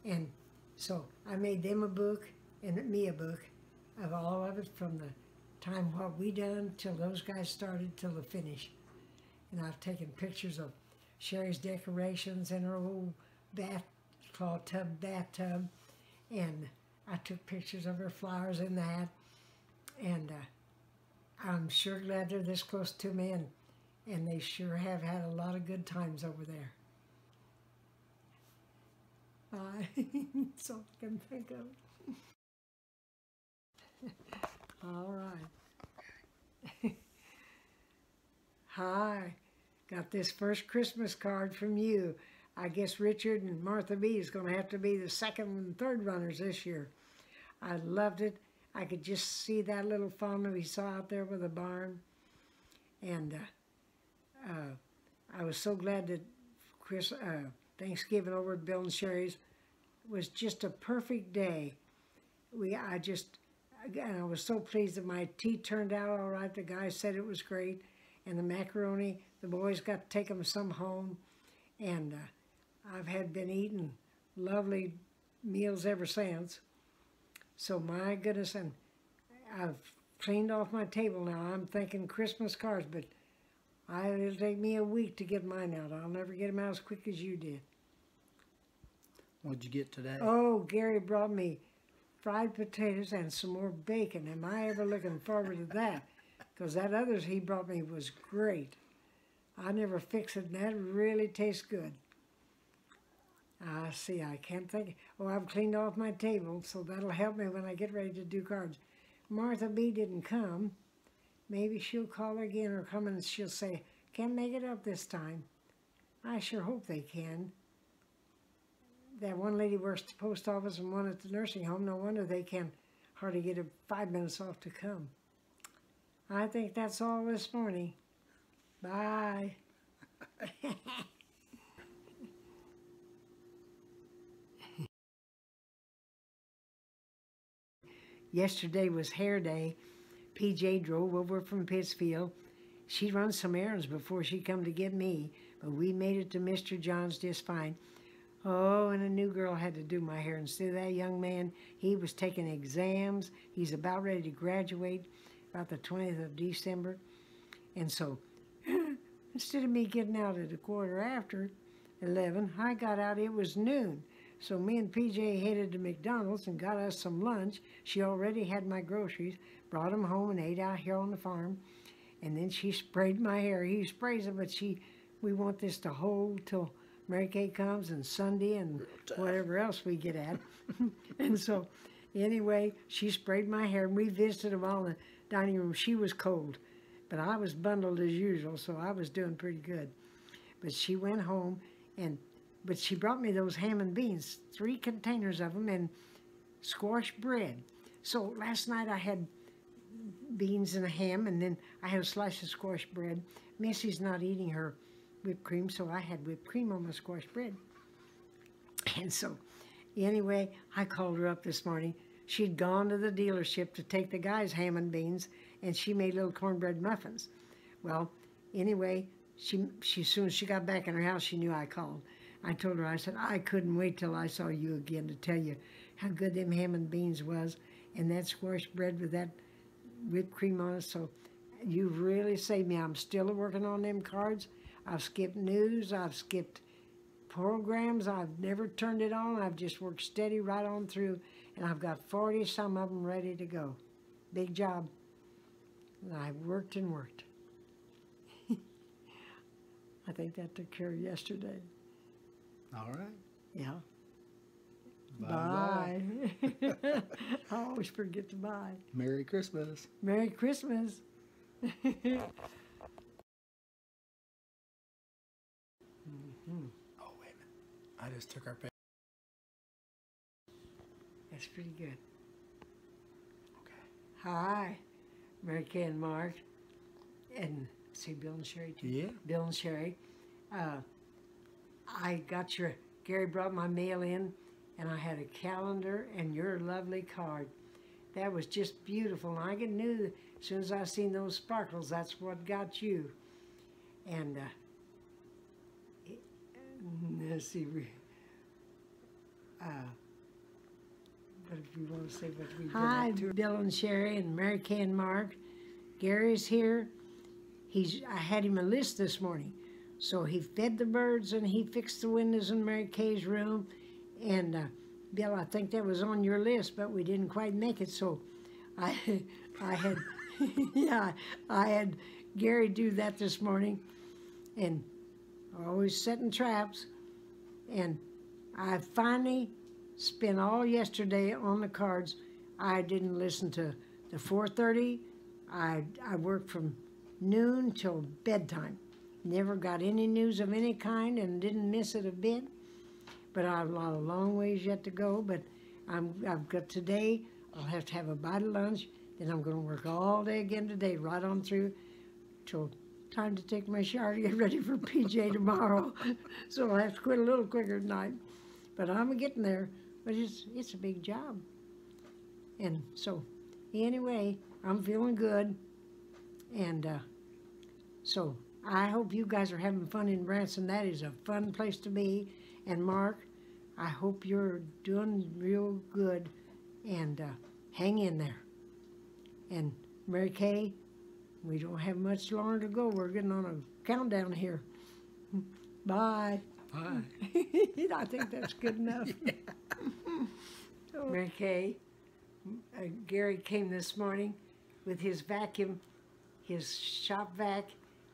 And so I made them a book and me a book of all of it, from the time what we done till those guys started till the finish. And I've taken pictures of Sherry's decorations in her old bathtub, and I took pictures of her flowers in that, and I'm sure glad they're this close to me, and they sure have had a lot of good times over there. That's all I can think of. All right. Hi, got this first Christmas card from you. I guess Richard and Martha B is going to have to be the second and third runners this year. I loved it. I could just see that little funnel we saw out there with the barn. And I was so glad that Thanksgiving over at Bill and Sherry's was just a perfect day. I was so pleased that my tea turned out all right. The guy said it was great. And the macaroni, the boys got to take them some home. And I've been eating lovely meals ever since. So my goodness, and I've cleaned off my table now. I'm thinking Christmas cards, but it'll take me a week to get mine out. I'll never get them out as quick as you did. What'd you get today? Oh, Gary brought me fried potatoes and some more bacon. Am I ever looking forward to that? Because that others he brought me was great. I never fix it, and that really tastes good. See, I can't think. Oh, I've cleaned off my table, so that'll help me when I get ready to do cards. Martha B didn't come. Maybe she'll call again or come and she'll say, can't make it up this time. I sure hope they can. That one lady works at the post office and one at the nursing home. No wonder they can hardly get 5 minutes off to come. I think that's all this morning. Bye. Yesterday was hair day. PJ drove over from Pittsfield. She run some errands before she come to get me, but we made it to Mr. John's just fine. Oh, and a new girl had to do my hair instead of that young man. He was taking exams. He's about ready to graduate about the 20th of December. And so instead of me getting out at 11:15, I got out, it was noon. So me and PJ headed to McDonald's and got us some lunch. She already had my groceries, brought them home and ate out here on the farm. And then she sprayed my hair. He sprays it, but we want this to hold till Mary Kay comes and Sunday and whatever else we get at. And so anyway, she sprayed my hair and we visited a while in the dining room. She was cold, but I was bundled as usual, so I was doing pretty good. But she went home but she brought me those ham and beans, 3 containers of them, and squash bread. So last night I had beans and a ham, and then I had a slice of squash bread. Missy's not eating her whipped cream, so I had whipped cream on my squash bread. And so, anyway, I called her up this morning. She'd gone to the dealership to take the guy's ham and beans, and she made little cornbread muffins. Well, anyway, as soon as she got back in her house, she knew I called. I told her, I said, I couldn't wait till I saw you again to tell you how good them ham and beans was, and that squash bread with that whipped cream on it. So you've really saved me. I'm still working on them cards. I've skipped news. I've skipped programs. I've never turned it on. I've just worked steady right on through, and I've got 40-some of them ready to go. Big job. And I worked and worked. I think that took care of yesterday. All right. Yeah. Bye. Bye. I always forget to buy. Merry Christmas. Merry Christmas. Oh, wait a minute. I just took our pay. That's pretty good. Okay. Hi, Mary Kay and Mark, and see Bill and Sherry too. Yeah. Bill and Sherry. I got Gary brought my mail in, and I had a calendar and your lovely card. That was just beautiful. And I knew as soon as I seen those sparkles, that's what got you. And let's see, what if we want to say what we did? Hi, Bill and Sherry and Mary Kay and Mark. Gary's here. I had him a list this morning. So he fed the birds and he fixed the windows in Mary Kay's room. And Bill, I think that was on your list, but we didn't quite make it. So I had, yeah, I had Gary do that this morning, and always setting traps. And I finally spent all yesterday on the cards. I didn't listen to the 4:30. I worked from noon till bedtime. Never got any news of any kind and didn't miss it a bit. But I've got a long ways yet to go. But I've got today. I'll have to have a bite of lunch. Then I'm going to work all day again today, right on through till time to take my shower to get ready for PJ tomorrow. So I'll have to quit a little quicker tonight. But I'm getting there. But it's a big job. And so anyway, I'm feeling good. And so I hope you guys are having fun in Branson. That is a fun place to be. And Mark, I hope you're doing real good. And hang in there. And Mary Kay, we don't have much longer to go. We're getting on a countdown here. Bye. Bye. I think that's good enough. Mary Kay, Gary came this morning with his vacuum, his shop vac,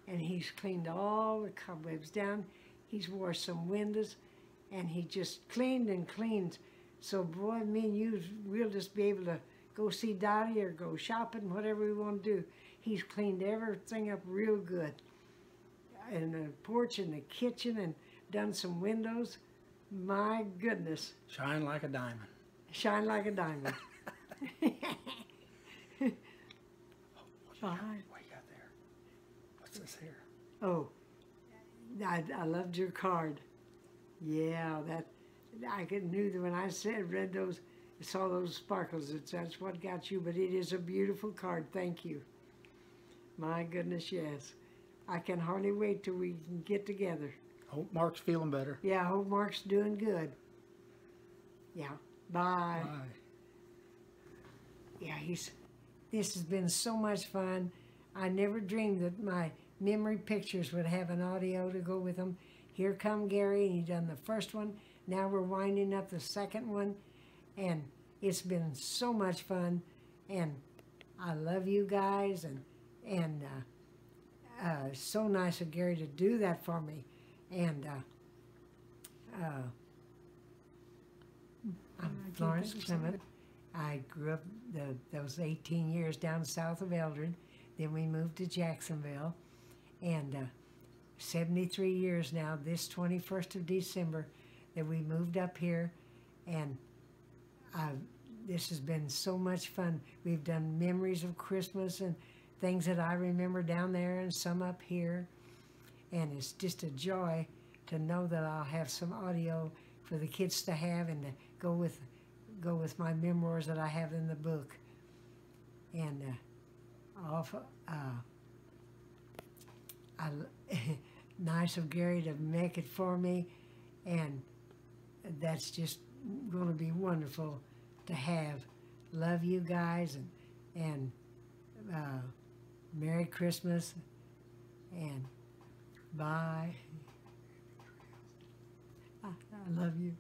and he's cleaned all the cobwebs down. He's washed some windows, and he just cleaned and cleaned. So boy, me and you, we'll just be able to go see Dottie or go shopping, whatever we want to do. He's cleaned everything up real good. And the porch and the kitchen and done some windows. My goodness. Shine like a diamond. Shine like a diamond. What you got there? What's this here? Oh, I loved your card. Yeah, knew that when I read those, saw those sparkles, that's what got you, but it is a beautiful card. Thank you. My goodness, yes. I can hardly wait till we can get together. Hope Mark's feeling better. Yeah, I hope Mark's doing good. Yeah, bye. Bye. Yeah, this has been so much fun. I never dreamed that my memory pictures would have an audio to go with them. Here come Gary, and he done the first one. Now we're winding up the second one, and it's been so much fun. And I love you guys, and so nice of Gary to do that for me. And I'm Florence Clement. I grew up those 18 years down south of Eldred. Then we moved to Jacksonville, and 73 years now, this 21st of December, that we moved up here, and this has been so much fun. We've done memories of Christmas and things that I remember down there and some up here, and it's just a joy to know that I'll have some audio for the kids to have and to go with my memoirs that I have in the book. And nice of Gary to make it for me, and that's just going to be wonderful to have. Love you guys, and Merry Christmas, and bye. I love you.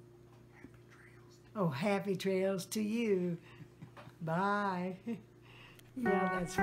Oh, happy trails to you. Bye. Yeah, that's